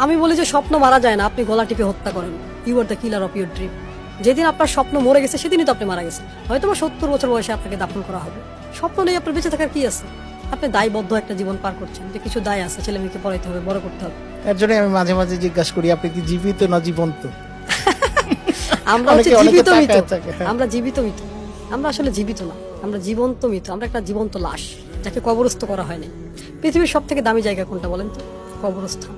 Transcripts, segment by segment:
আমি বলি যে স্বপ্ন মারা যায় না, আপনি গলা টিপে হত্যা করেন। You are the killer of your dream. যেদিন আপনার স্বপ্ন মরে গেছে সেদিনই তো আপনি মারা গেছেন। হয়তো বা 70 বছর বয়সে আপনাকে দাফন করা হবে। স্বপ্ন নেই, আপনার বেঁচে থাকার কি আছে? আপনি দায়বদ্ধ একটা জীবন পার করছেন, যে কিছু দায় আছে, ছেলে মেয়েকে পড়াইতে হবে, বড় করতে হবে। এর জন্য আমি মাঝে মাঝে জিজ্ঞাসা করি আপনি কি জীবিত না জীবন্ত। আমরা হচ্ছে অনেকে জীবিত মৃত। তাকায় থাকে, হ্যাঁ। আমরা জীবিত মৃত। আমরা আসলে জীবিত না, আমরা জীবন্ত মৃত। আমরা একটা জীবন্ত লাশ, যাকে কবরস্থ করা হয়নি। পৃথিবীর সব থেকে দামি জায়গা কোনটা বলেন তো? কবরস্থান।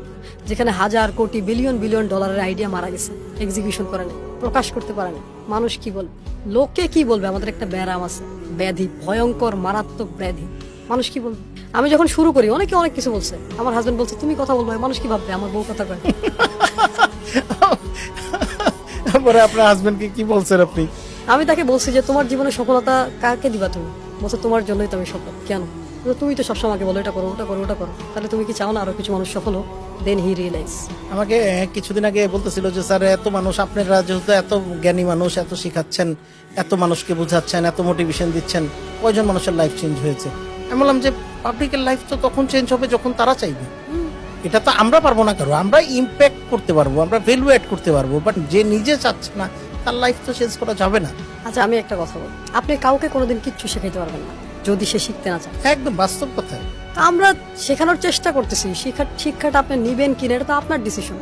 যেখানে হাজার কোটি বিলিয়ন বিলিয়ন ডলারের আইডিয়া মারা গেছে, এক্সিকিউশন করে নেই, প্রকাশ করতে পারে না। মানুষ কি বলবে, লোকে কি বলবে? আমাদের একটা ব্যারাম আছে, ব্যাধি, ভয়ঙ্কর মারাত্মক ব্যাধি। মানুষ কি বলবে? আমি যখন শুরু করি অনেকে অনেক কিছু বলছে। আমার হাজবেন্ড বলছে তুমি কথা বলবে, মানুষ কি ভাববে? আমার বউ কথা কয়। পরে আপনার হাজবেন্ডকে কি বলছেন আপনি? আমি তাকে বলছি যে তোমার জীবনে সফলতা কাকে দিবা তুমি? বলছে তোমার জন্যই তো আমি সফল। কেন? বলছে, তুমি তো সবসময় আমাকে বলো এটা করো, ওটা করো, ওটা করো। তাহলে তুমি কি চাও না আরো কিছু মানুষ সফল হোক? দেন হি রিয়েলাইজ। আমাকে কিছুদিন আগে বলতেছিল যে স্যার এত মানুষ, আপনারা যেহেতু এত জ্ঞানী মানুষ, এত শিখাচ্ছেন, এত মানুষকে বোঝাচ্ছেন, এত মোটিভেশন দিচ্ছেন, কয়জন মানুষের লাইফ চেঞ্জ হয়েছে? আমি বললাম যে পাবলিকের লাইফ তো তখন চেঞ্জ হবে যখন তারা চাইবে। এটা তো আমরা পারবো না কারো, আমরা ইম্প্যাক্ট করতে পারবো, আমরা ভ্যালু অ্যাড করতে পারবো, বাট যে নিজে চাচ্ছে না তার লাইফ তো চেঞ্জ করা যাবে না। আচ্ছা, আমি একটা কথা বলি, আপনি কাউকে কোনোদিন কিচ্ছু শেখাইতে পারবেন না যদি সে শিখতে না চায়। একদম বাস্তব কথা। তা আমরা শেখানোর চেষ্টা করতেছি। শিক্ষাটা আপনি নিবেন কিনা এটা তো আপনার ডিসিশন।